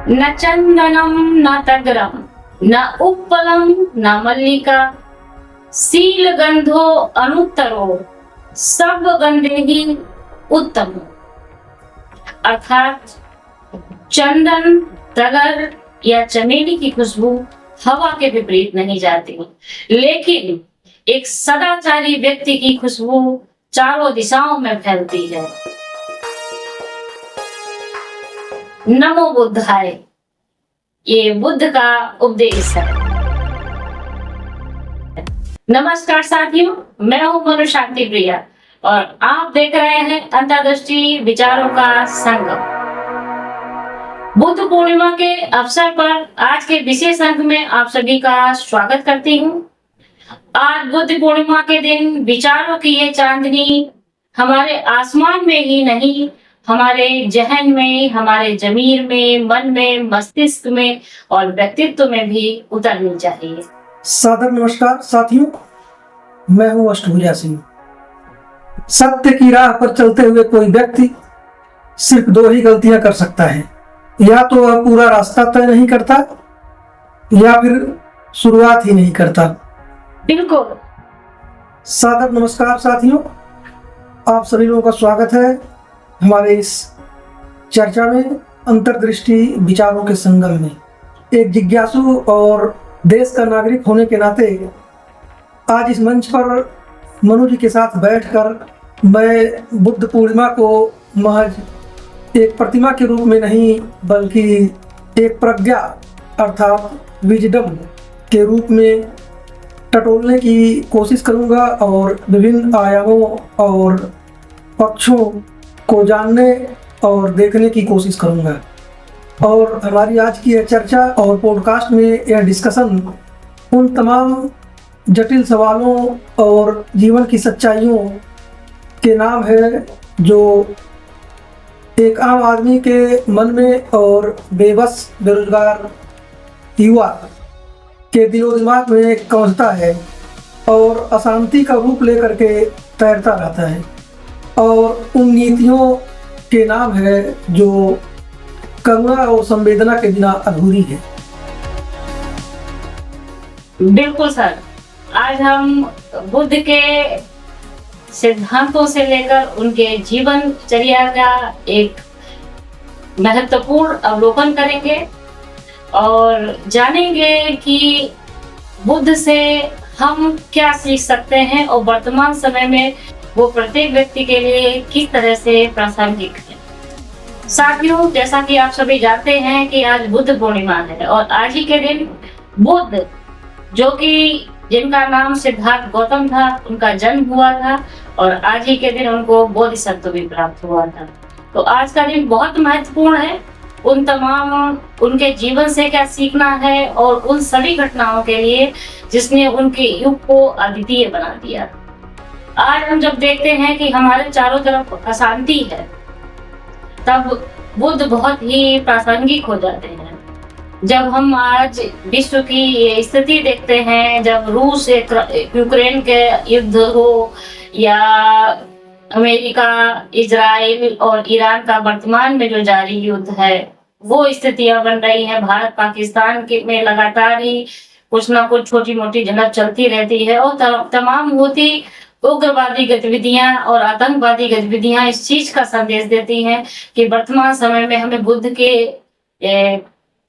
न चंदनम न तगरम न उत्पलम न मल्लिका शील गंधो अनुत्तरो सब गंधे ही उत्तम। अर्थात चंदन, तगर या चमेली की खुशबू हवा के विपरीत नहीं जाती, लेकिन एक सदाचारी व्यक्ति की खुशबू चारों दिशाओं में फैलती है। नमो बुद्धाय, ये बुद्ध का उपदेश है। नमस्कार साथियों, मैं हूँ मनु शांति प्रिया और आप देख रहे हैं अंतर्दृष्टि विचारों का संगम। बुद्ध पूर्णिमा के अवसर पर आज के विशेष अंक में आप सभी का स्वागत करती हूँ। आज बुद्ध पूर्णिमा के दिन विचारों की ये चांदनी हमारे आसमान में ही नहीं, हमारे जहन में, हमारे जमीर में, मन में, मस्तिष्क में और व्यक्तित्व में भी उतरनी चाहिए। सादर नमस्कार साथियों, मैं हूं अष्टभुजा सिंह। सत्य की राह पर चलते हुए कोई व्यक्ति सिर्फ दो ही गलतियां कर सकता है, या तो वह पूरा रास्ता तय नहीं करता या फिर शुरुआत ही नहीं करता। बिल्कुल। सादर नमस्कार साथियों, आप सभी लोगों का स्वागत है हमारे इस चर्चा में, अंतर्दृष्टि विचारों के संगम में। एक जिज्ञासु और देश का नागरिक होने के नाते आज इस मंच पर मनु जी के साथ बैठकर मैं बुद्ध पूर्णिमा को महज एक प्रतिमा के रूप में नहीं बल्कि एक प्रज्ञा अर्थात विजडम के रूप में टटोलने की कोशिश करूंगा और विभिन्न आयामों और पक्षों को जानने और देखने की कोशिश करूंगा। और हमारी आज की यह चर्चा और पॉडकास्ट में यह डिस्कशन उन तमाम जटिल सवालों और जीवन की सच्चाइयों के नाम है जो एक आम आदमी के मन में और बेबस बेरोजगार युवा के दिलो दिमाग में कौंधता है और अशांति का रूप लेकर के तैरता रहता है। और उन नीतियों के नाम है जो करुणा और संवेदना के बिना अधूरी है। बिल्कुल सर, आज हम बुद्ध के सिद्धांतों से लेकर उनके जीवनचर्या का एक महत्वपूर्ण अवलोकन करेंगे और जानेंगे कि बुद्ध से हम क्या सीख सकते हैं और वर्तमान समय में वो प्रत्येक व्यक्ति के लिए किस तरह से प्रासंगिक है। साथियों, जैसा कि आप सभी जानते हैं कि आज बुद्ध पूर्णिमा है और आज ही के दिन बुद्ध, जो कि जिनका नाम सिद्धार्थ गौतम था, उनका जन्म हुआ था और आज ही के दिन उनको बोधिसत्व भी प्राप्त हुआ था। तो आज का दिन बहुत महत्वपूर्ण है। उन तमाम उनके जीवन से क्या सीखना है और उन सभी घटनाओं के लिए जिसने उनके युग को अद्वितीय बना दिया। आज हम जब देखते हैं कि हमारे चारों तरफ अशांति है, तब बुद्ध बहुत ही प्रासंगिक हो जाते हैं। जब हम आज विश्व की ये स्थिति देखते हैं, जब रूस यूक्रेन के युद्ध हो या अमेरिका, इजराइल और ईरान का वर्तमान में जो जारी युद्ध है, वो स्थितियां बन रही हैं। भारत पाकिस्तान के में लगातार ही कुछ ना कुछ छोटी मोटी झड़प चलती रहती है और तमाम होती उग्रवादी गतिविधियां और आतंकवादी गतिविधियां इस चीज का संदेश देती हैं कि वर्तमान समय में हमें बुद्ध के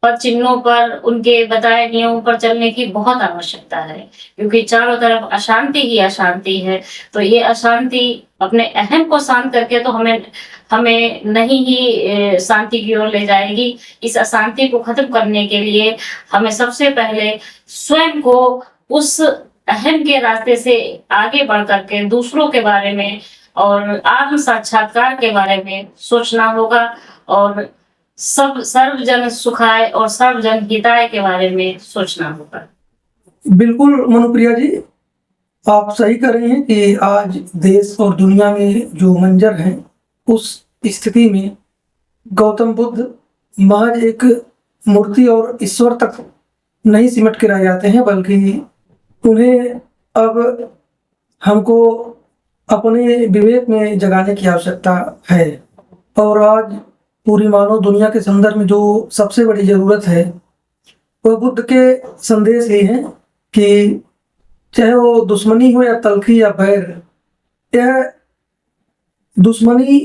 पद चिन्हों पर, उनके बताए नियमों पर चलने की बहुत आवश्यकता है, क्योंकि चारों तरफ अशांति ही अशांति है। तो ये अशांति अपने अहम को शांत करके तो हमें नहीं ही शांति की ओर ले जाएगी। इस अशांति को खत्म करने के लिए हमें सबसे पहले स्वयं को उस अहम के रास्ते से आगे बढ़ करके दूसरों के बारे में और आत्म साक्षात्कार के बारे में सोचना होगा और सब सर्वजन सुखाय और सर्वजन हिताय के बारे में सोचना होगा। बिल्कुल मनुप्रिया जी, आप सही कर रही हैं कि आज देश और दुनिया में जो मंजर है, उस स्थिति में गौतम बुद्ध महज एक मूर्ति और ईश्वर तक नहीं सिमट के रह जाते हैं, बल्कि उन्हें अब हमको अपने विवेक में जगाने की आवश्यकता है। और आज पूरी मानव दुनिया के संदर्भ में जो सबसे बड़ी जरूरत है वो बुद्ध के संदेश ही है कि चाहे वो दुश्मनी हो या तलखी या बैर, यह दुश्मनी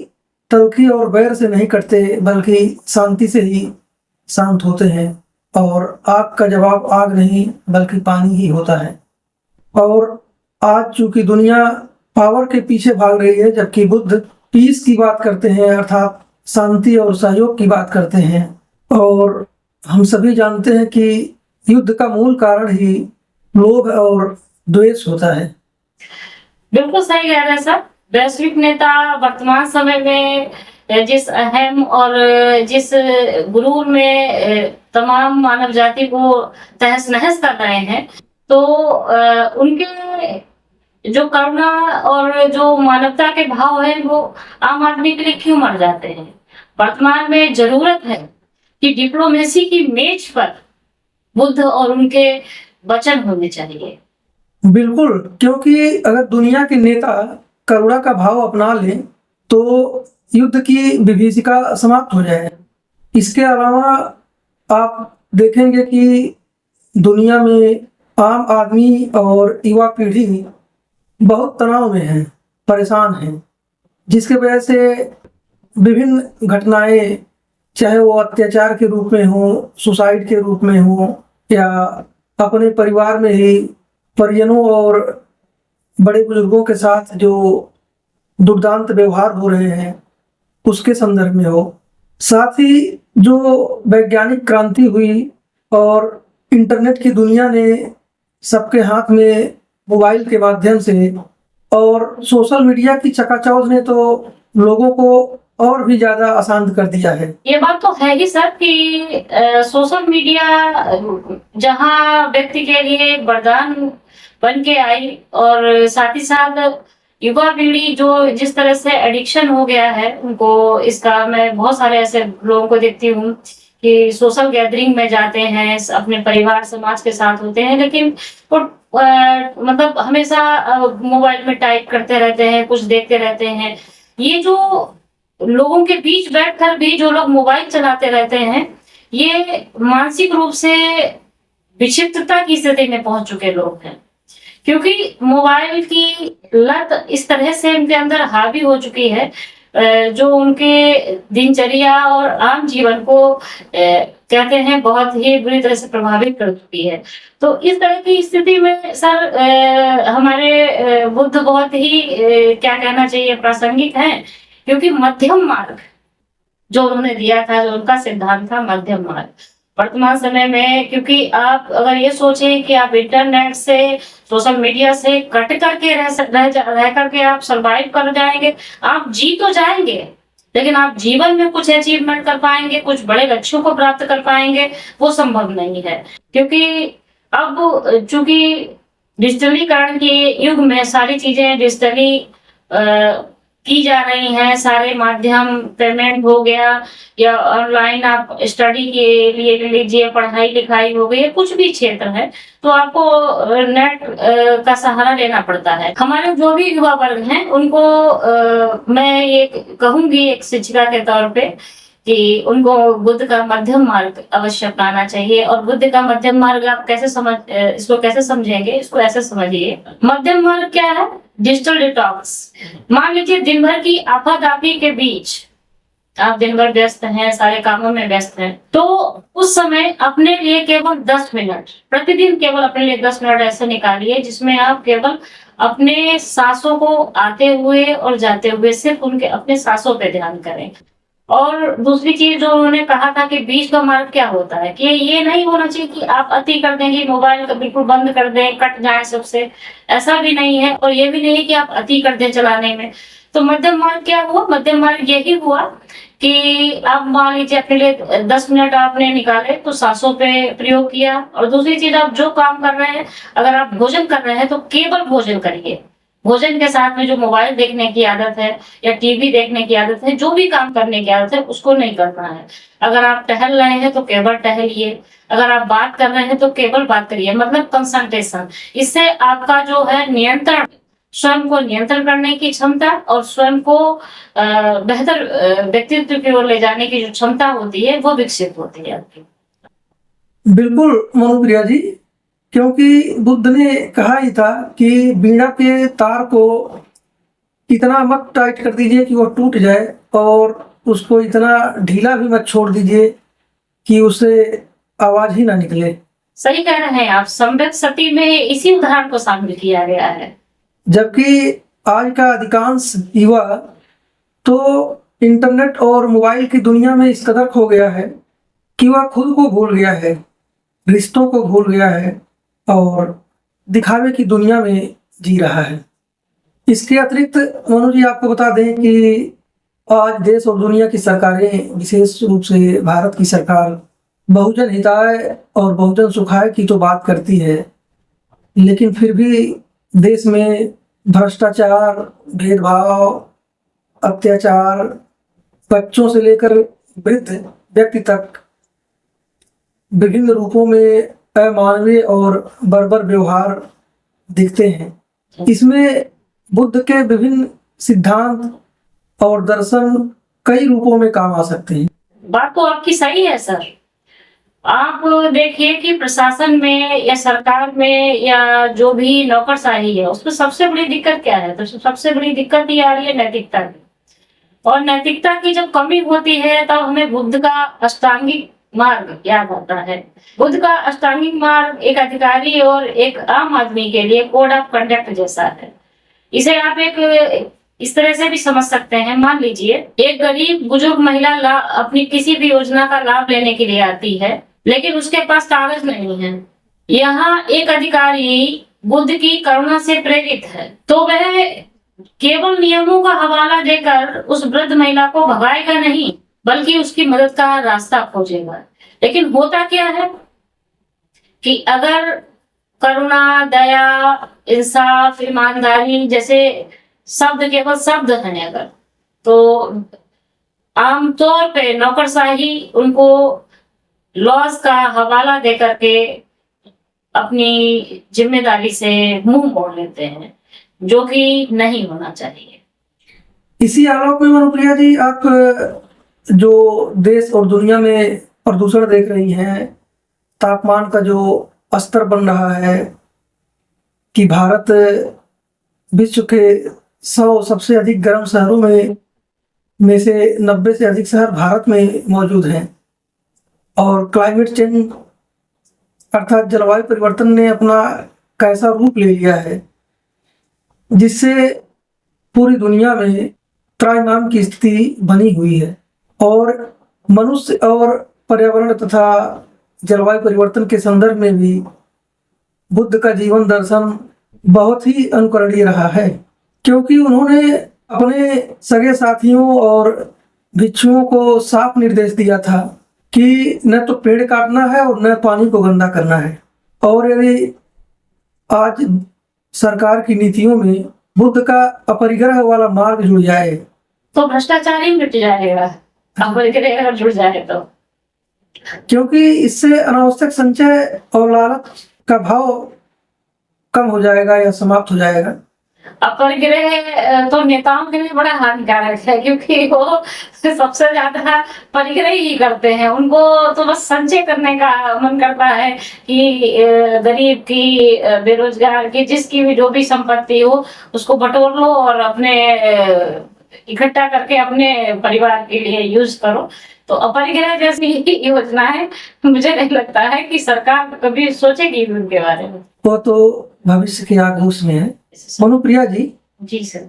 तलखी और बैर से नहीं करते बल्कि शांति से ही शांत होते हैं। और आग का जवाब आग नहीं बल्कि पानी ही होता है। और आज चूंकि दुनिया पावर के पीछे भाग रही है, जबकि बुद्ध पीस की बात करते हैं, अर्थात शांति और सहयोग की बात करते हैं। और हम सभी जानते हैं कि युद्ध का मूल कारण ही लोभ और द्वेष होता है। बिल्कुल सही कह रहे हैं सर। वैश्विक नेता वर्तमान समय में जिस अहम और जिस गुरूर में तमाम मानव जाति को तहस नहस कर रहे हैं, तो उनके जो करुणा और जो मानवता के भाव हैं वो आम आदमी के लिए क्यों मर जाते हैं। वर्तमान में जरूरत है कि डिप्लोमेसी की मेज पर बुद्ध और उनके वचन होने चाहिए। बिल्कुल, क्योंकि अगर दुनिया के नेता करुणा का भाव अपना लें तो युद्ध की विभीषिका समाप्त हो जाए। इसके अलावा आप देखेंगे कि दुनिया में आम आदमी और युवा पीढ़ी बहुत तनाव में है, परेशान है, जिसके वजह से विभिन्न घटनाएं, चाहे वो अत्याचार के रूप में हो, सुसाइड के रूप में हो, या अपने परिवार में ही परिजनों और बड़े बुजुर्गों के साथ जो दुर्दांत व्यवहार हो रहे हैं उसके संदर्भ में हो। साथ ही जो वैज्ञानिक क्रांति हुई और इंटरनेट की दुनिया ने सबके हाथ में मोबाइल के माध्यम से और सोशल मीडिया की चकाचौंध ने तो लोगों को और भी ज्यादा आसान कर दिया है। ये बात तो है ही सर कि सोशल मीडिया जहां व्यक्ति के लिए वरदान बन के आई, और साथ ही साथ युवा पीढ़ी जो जिस तरह से एडिक्शन हो गया है उनको, इसका मैं बहुत सारे ऐसे लोगों को देखती हूँ कि सोशल गैदरिंग में जाते हैं, अपने परिवार समाज के साथ होते हैं, लेकिन वो मतलब हमेशा मोबाइल में टाइप करते रहते हैं, कुछ देखते रहते हैं। ये जो लोगों के बीच बैठकर भी जो लोग मोबाइल चलाते रहते हैं, ये मानसिक रूप से विक्षिप्तता की स्थिति में पहुंच चुके लोग हैं, क्योंकि मोबाइल की लत इस तरह से उनके अंदर हावी हो चुकी है जो उनके दिनचर्या और आम जीवन को कहते हैं बहुत ही बुरी तरह से प्रभावित कर चुकी है। तो इस तरह की स्थिति में सर हमारे बुद्ध बहुत ही क्या कहना चाहिए, प्रासंगिक हैं, क्योंकि मध्यम मार्ग जो उन्होंने दिया था, जो उनका सिद्धांत था मध्यम मार्ग, वर्तमान समय में, क्योंकि आप अगर ये सोचें कि आप इंटरनेट से, सोशल मीडिया से कट करके रह करके आप सरवाइव कर जाएंगे, आप जी तो जाएंगे, लेकिन आप जीवन में कुछ अचीवमेंट कर पाएंगे, कुछ बड़े लक्ष्यों को प्राप्त कर पाएंगे, वो संभव नहीं है। क्योंकि अब चूंकि डिजिटलीकरण के युग में सारी चीजें डिजिटली की जा रही हैं, सारे माध्यम, पेमेंट हो गया या ऑनलाइन आप स्टडी के लिए ले लीजिए, पढ़ाई लिखाई हो गई, कुछ भी क्षेत्र है तो आपको नेट का सहारा लेना पड़ता है। हमारे जो भी युवा वर्ग हैं उनको मैं ये कहूंगी एक शिक्षिका के तौर पे कि उनको बुद्ध का मध्यम मार्ग अवश्य अपनाना चाहिए। और बुद्ध का मध्यम मार्ग आप इसको कैसे समझेंगे, इसको ऐसे समझिए, मध्यम मार्ग क्या है? Digital detox. मान लीजिए दिन भर की आपाधापी के बीच आप दिन भर व्यस्त हैं, सारे कामों में व्यस्त हैं, तो उस समय अपने लिए केवल 10 मिनट प्रतिदिन, केवल अपने लिए 10 मिनट ऐसे निकालिए जिसमें आप केवल अपने सांसों को आते हुए और जाते हुए सिर्फ उनके अपने सांसों पे ध्यान करें। और दूसरी चीज जो उन्होंने कहा था कि बीच का मार्ग क्या होता है, कि ये नहीं होना चाहिए कि आप अति कर देंगे, मोबाइल का बिल्कुल बंद कर दें, कट जाए सबसे, ऐसा भी नहीं है। और ये भी नहीं कि आप अति कर दें चलाने में। तो मध्यम मार्ग क्या हुआ? मध्यम मार्ग यही हुआ कि आप मान लीजिए अपने लिए 10 मिनट आपने निकाले तो सांसों पे प्रयोग किया। और दूसरी चीज, आप जो काम कर रहे हैं, अगर आप भोजन कर रहे हैं तो केवल भोजन करिए। भोजन के साथ में जो मोबाइल देखने की आदत है या टीवी देखने की आदत है, जो भी काम करने की आदत है, उसको नहीं करना है। अगर आप टहल रहे हैं तो केवल टहलिए, अगर आप बात कर रहे हैं तो केवल बात करिए, मतलब कंसंट्रेशन। इससे आपका जो है नियंत्रण स्वयं को नियंत्रण करने की क्षमता और स्वयं को बेहतर व्यक्तित्व की ओर ले जाने की जो क्षमता होती है वो विकसित होती है आपकी। बिल्कुल मनुप्रिया जी, क्योंकि बुद्ध ने कहा ही था कि वीणा के तार को इतना मत टाइट कर दीजिए कि वो टूट जाए, और उसको इतना ढीला भी मत छोड़ दीजिए कि उससे आवाज ही ना निकले। सही कह रहे हैं आप, सम्यक सती में इसी उदाहरण को शामिल किया गया है। जबकि आज का अधिकांश युवा तो इंटरनेट और मोबाइल की दुनिया में इस कदर खो गया है कि वह खुद को भूल गया है, रिश्तों को भूल गया है और दिखावे की दुनिया में जी रहा है। इसके अतिरिक्त मनु जी, आपको बता दें कि आज देश और दुनिया की सरकारें, विशेष रूप से भारत की सरकार, बहुजन हिताय और बहुजन सुखाय की तो बात करती है, लेकिन फिर भी देश में भ्रष्टाचार, भेदभाव, अत्याचार, बच्चों से लेकर वृद्ध व्यक्ति तक विभिन्न रूपों में अमानवीय और बर्बर व्यवहार दिखते हैं। इसमें बुद्ध के विभिन्न सिद्धांत और दर्शन कई रूपों में काम आ सकते हैं। बात तो आपकी सही है सर। आप देखिए कि प्रशासन में या सरकार में या जो भी नौकरशाही है, उसमें सबसे बड़ी दिक्कत क्या है? तो सबसे बड़ी दिक्कत ये आ रही है नैतिकता की। और नैतिकता की जब कमी होती है तब हमें बुद्ध का अष्टांगिक मार्ग याद आता है। बुद्ध का अष्टांगिक मार्ग एक अधिकारी और एक आम आदमी के लिए कोड ऑफ कंडक्ट जैसा है। इसे आप एक इस तरह से भी समझ सकते हैं। मान लीजिए एक गरीब बुजुर्ग महिला अपनी किसी भी योजना का लाभ लेने के लिए आती है, लेकिन उसके पास कागज नहीं है। यहाँ एक अधिकारी बुद्ध की करुणा से प्रेरित है, तो वह केवल नियमों का हवाला देकर उस वृद्ध महिला को भगाएगा नहीं, बल्कि उसकी मदद का रास्ता खोजेगा। लेकिन होता क्या है कि अगर करुणा, दया, इंसाफ, ईमानदारी जैसे शब्द केवल शब्द हैं अगर, तो आमतौर पे नौकरशाही उनको लॉज का हवाला देकर के अपनी जिम्मेदारी से मुंह मोड़ लेते हैं, जो कि नहीं होना चाहिए। इसी आलोक में मनुप्रिया जी, आप जो देश और दुनिया में प्रदूषण देख रही हैं, तापमान का जो स्तर बन रहा है कि भारत विश्व के 100 सबसे अधिक गर्म शहरों में से 90 से अधिक शहर भारत में मौजूद हैं, और क्लाइमेट चेंज अर्थात जलवायु परिवर्तन ने अपना कैसा रूप ले लिया है, जिससे पूरी दुनिया में त्राहिमाम की स्थिति बनी हुई है। और मनुष्य और पर्यावरण तथा जलवायु परिवर्तन के संदर्भ में भी बुद्ध का जीवन दर्शन बहुत ही अनुकरणीय रहा है, क्योंकि उन्होंने अपने सगे साथियों और भिक्षुओं को साफ निर्देश दिया था कि न तो पेड़ काटना है और न पानी को गंदा करना है। और यदि आज सरकार की नीतियों में बुद्ध का अपरिग्रह वाला मार्ग जुड़ जाए तो भ्रष्टाचार ही मिट जाएगा, अपरिग्रह अगर जुड़ जाए तो। क्योंकि इससे अनावश्यक संचय और लालच का भाव कम हो जाएगा या समाप्त हो जाएगा। अपरिग्रह तो नेताओं के लिए बड़ा हानिकारक है, क्योंकि वो सबसे ज्यादा परिग्रह ही करते हैं। उनको तो बस संचय करने का मन करता है कि गरीब की, बेरोजगार की, जिसकी भी जो भी संपत्ति हो उसको बटोर लो और अपने इकट्ठा करके अपने परिवार के लिए यूज करो। तो अपरिग्रह जैसी योजना है, मुझे नहीं लगता है कि सरकार कभी सोचेगी उनके बारे में। वो तो भविष्य के आगोश में है। मनुप्रिया जी, जी सर,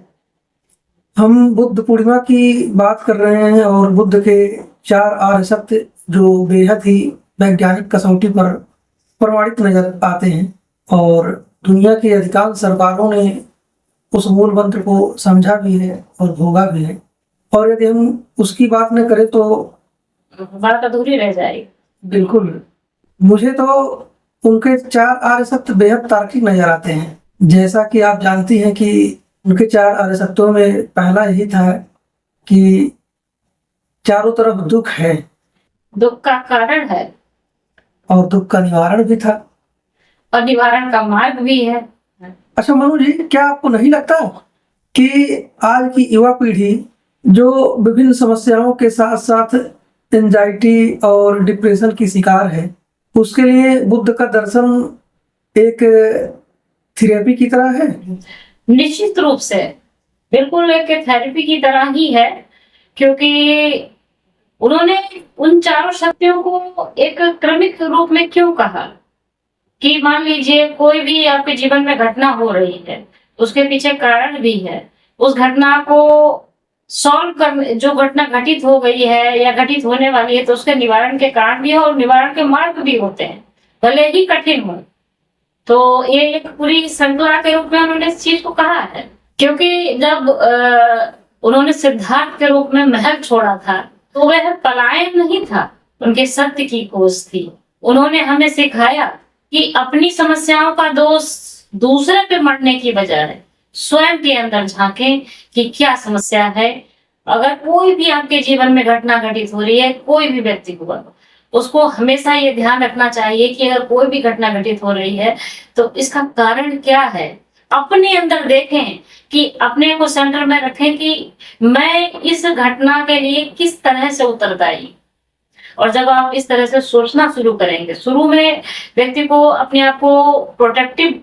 हम बुद्ध पूर्णिमा की बात कर रहे हैं और बुद्ध के 4 आर्य सत्य जो बेहद ही वैज्ञानिक कसौटी पर प्रमाणित नजर आते हैं, और दुनिया की अधिकांश सरकारों ने उस मूल मंत्र को समझा भी है और भोगा भी है। और यदि हम उसकी बात न करें तो बात अधूरी रह जाएगी। बिल्कुल, मुझे तो उनके 4 आर्य सत्य बेहद तार्किक नजर आते हैं। जैसा कि आप जानती हैं कि उनके 4 आर्य सत्यों में पहला यही था कि चारों तरफ दुख है, दुख का कारण है और दुख का निवारण भी था, और निवारण का मार्ग भी है। अच्छा मनु जी, क्या आपको नहीं लगता कि आज की युवा पीढ़ी जो विभिन्न समस्याओं के साथ साथ एंजाइटी और डिप्रेशन की शिकार है, उसके लिए बुद्ध का दर्शन एक थेरेपी की तरह है? निश्चित रूप से बिल्कुल एक थेरेपी की तरह ही है, क्योंकि उन्होंने उन चारों शक्तियों को एक क्रमिक रूप में क्यों कहा कि मान लीजिए कोई भी आपके जीवन में घटना हो रही है, उसके पीछे कारण भी है। उस घटना को सॉल्व कर, जो घटना घटित हो गई है या घटित होने वाली है, तो उसके निवारण के कारण भी है और निवारण के मार्ग भी होते हैं, भले ही कठिन हो। तो ये एक पूरी श्रृंखला के रूप में उन्होंने इस चीज को कहा है, क्योंकि जब उन्होंने सिद्धार्थ के रूप में महल छोड़ा था, तो वह पलायन नहीं था, उनके सत्य की खोज थी। उन्होंने हमें सिखाया कि अपनी समस्याओं का दोष दूसरे पे मरने की बजाय स्वयं के अंदर झांकें कि क्या समस्या है। अगर कोई भी आपके जीवन में घटना घटित हो रही है, कोई भी व्यक्ति हुआ, उसको हमेशा ये ध्यान रखना चाहिए कि अगर कोई भी घटना घटित हो रही है तो इसका कारण क्या है। अपने अंदर देखें कि अपने को सेंटर में रखें कि मैं इस घटना के लिए किस तरह से उत्तरदायी। और जब आप इस तरह से सोचना शुरू करेंगे, शुरू में व्यक्ति को अपने आप को प्रोटेक्टिव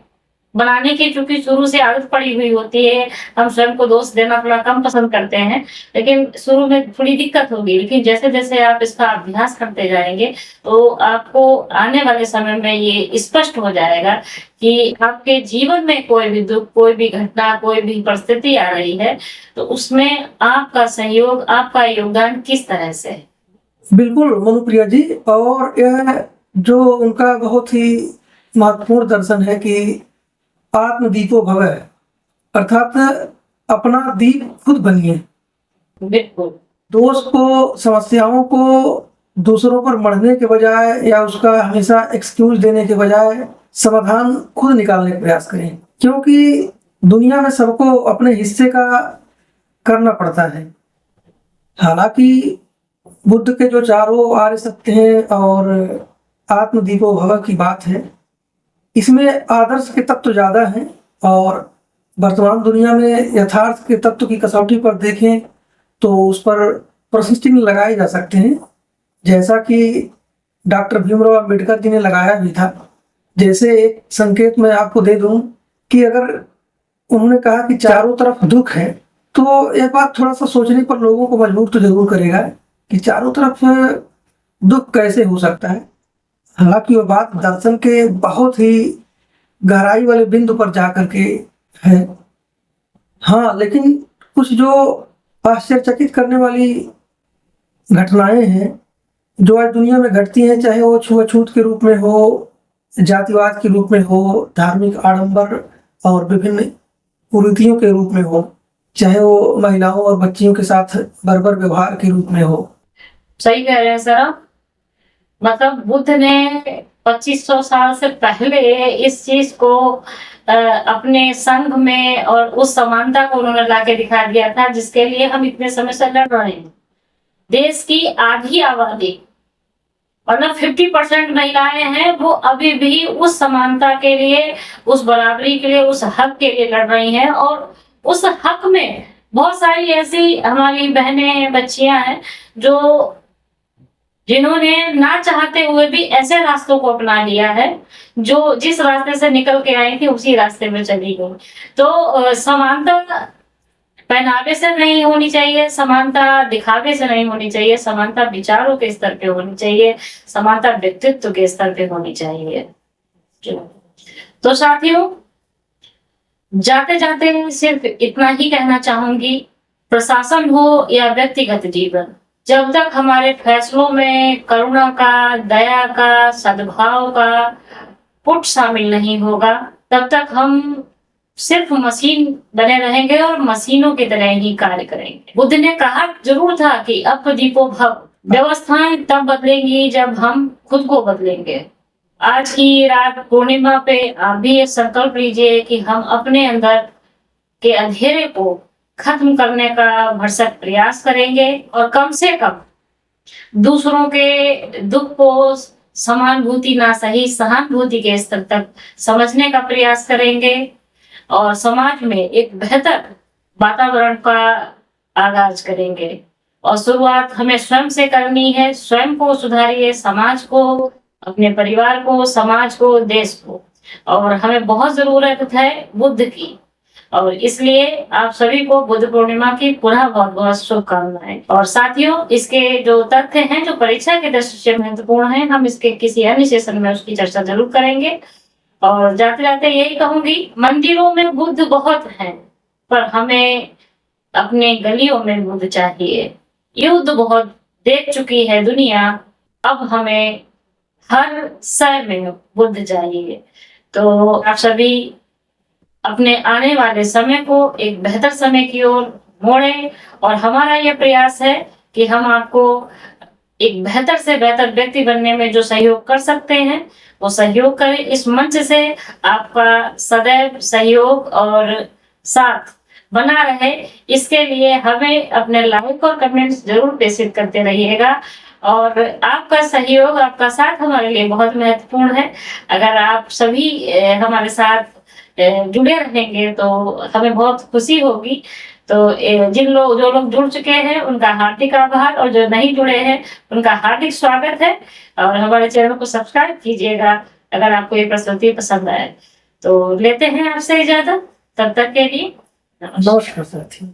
बनाने की चूंकि शुरू से आदत पड़ी हुई होती है, हम स्वयं को दोष देना थोड़ा कम पसंद करते हैं, लेकिन शुरू में थोड़ी दिक्कत होगी। लेकिन जैसे जैसे आप इसका अभ्यास करते जाएंगे तो आपको आने वाले समय में ये स्पष्ट हो जाएगा कि आपके जीवन में कोई भी दुख, कोई भी घटना, कोई भी परिस्थिति आ रही है तो उसमें आपका सहयोग, आपका योगदान किस तरह से है। बिल्कुल मनुप्रिया जी, और यह जो उनका बहुत ही महत्वपूर्ण दर्शन है कि आत्मदीपो भव, अर्थात अपना दीप खुद बनिए। बिल्कुल। दोष को, समस्याओं को दूसरों पर मढ़ने के बजाय या उसका हमेशा एक्सक्यूज देने के बजाय समाधान खुद निकालने का प्रयास करें, क्योंकि दुनिया में सबको अपने हिस्से का करना पड़ता है। हालांकि बुद्ध के जो चारों आर्य सत्य हैं और आत्मदीपो भव की बात है, इसमें आदर्श के तत्व ज्यादा हैं, और वर्तमान दुनिया में यथार्थ के तत्व की कसौटी पर देखें तो उस पर प्रश्न लगाए जा सकते हैं, जैसा कि डॉक्टर भीमराव अंबेडकर जी ने लगाया भी था। जैसे एक संकेत मैं आपको दे दूं कि अगर उन्होंने कहा कि चारों तरफ दुख है, तो यह बात थोड़ा सा सोचने पर लोगों को मजबूर तो जरूर करेगा कि चारों तरफ दुख कैसे हो सकता है। हालांकि वह बात दर्शन के बहुत ही गहराई वाले बिंदु पर जाकर के है। हाँ, लेकिन कुछ जो आश्चर्यचकित करने वाली घटनाएं हैं जो आज दुनिया में घटती हैं, चाहे वो छुआछूत के रूप में हो, जातिवाद के रूप में हो, धार्मिक आडंबर और विभिन्न कुरीतियों के रूप में हो, चाहे वो महिलाओं और बच्चियों के साथ बर्बर व्यवहार के रूप में हो। सही कह रहे हैं सर आप। मतलब बुद्ध ने 2500 साल से पहले इस चीज को अपने संघ में और उस समानता को उन्होंने लाके दिखा दिया था, जिसके लिए हम इतने समय से लड़ रहे हैं। देश की आधी आबादी, मतलब 50% महिलाएं हैं, वो अभी भी उस समानता के लिए, उस बराबरी के लिए, उस हक के लिए लड़ रही हैं। और उस हक में बहुत सारी ऐसी हमारी बहनें, बच्चियां हैं जो जिन्होंने ना चाहते हुए भी ऐसे रास्तों को अपना लिया है, जो जिस रास्ते से निकल के आई थी उसी रास्ते में चली गई। तो समानता पहनावे से नहीं होनी चाहिए, समानता दिखावे से नहीं होनी चाहिए, समानता विचारों के स्तर पे होनी चाहिए, समानता व्यक्तित्व के स्तर पे होनी चाहिए। तो साथियों, जाते जाते सिर्फ इतना ही कहना चाहूंगी, प्रशासन हो या व्यक्तिगत जीवन, जब तक हमारे फैसलों में करुणा का, दया का, सद्भाव का पुट शामिल नहीं होगा, तब तक हम सिर्फ मशीन बने रहेंगे और मशीनों की तरह ही कार्य करेंगे। बुद्ध ने कहा जरूर था कि अपदीपो भव, व्यवस्थाएं तब बदलेंगी जब हम खुद को बदलेंगे। आज की रात पूर्णिमा पे आप भी ये संकल्प लीजिए कि हम अपने अंदर के अंधेरे को खत्म करने का भरसक प्रयास करेंगे और कम से कम दूसरों के दुख को समानुभूति ना सही सहानुभूति के स्तर तक समझने का प्रयास करेंगे। और समाज में एक बेहतर वातावरण का आगाज करेंगे। और शुरुआत हमें स्वयं से करनी है। स्वयं को सुधारिए, समाज को, अपने परिवार को, समाज को, देश को। और हमें बहुत जरूरत है बुद्ध की। और इसलिए आप सभी को बुद्ध पूर्णिमा की पुनः बहुत बहुत शुभकामनाएं। और साथियों, इसके जो तथ्य हैं जो परीक्षा की दृष्टि से महत्वपूर्ण हैं, हम इसके किसी अन्य सेशन में उसकी चर्चा जरूर करेंगे। और जाते जाते यही कहूंगी, मंदिरों में बुद्ध बहुत हैं, पर हमें अपने गलियों में बुद्ध चाहिए। युद्ध बहुत देख चुकी है दुनिया, अब हमें हर शय में बुद्ध चाहिए। तो आप सभी अपने आने वाले समय को एक बेहतर समय की ओर मोड़ें। और हमारा यह प्रयास है कि हम आपको एक बेहतर से बेहतर व्यक्ति बनने में जो सहयोग कर सकते हैं वो सहयोग करें। इस मंच से आपका सदैव सहयोग और साथ बना रहे, इसके लिए हमें अपने लाइक और कमेंट्स जरूर प्रेषित करते रहिएगा। और आपका सहयोग, आपका साथ हमारे लिए बहुत महत्वपूर्ण है। अगर आप सभी हमारे साथ जुड़े रहेंगे तो हमें बहुत खुशी होगी। तो जो लोग जुड़ चुके हैं उनका हार्दिक आभार, और जो नहीं जुड़े हैं उनका हार्दिक स्वागत है। और हमारे चैनल को सब्सक्राइब कीजिएगा अगर आपको ये प्रस्तुति पसंद आए। तो लेते हैं आपसे इजाजत, तब तक के लिए नमस्कार साथियों।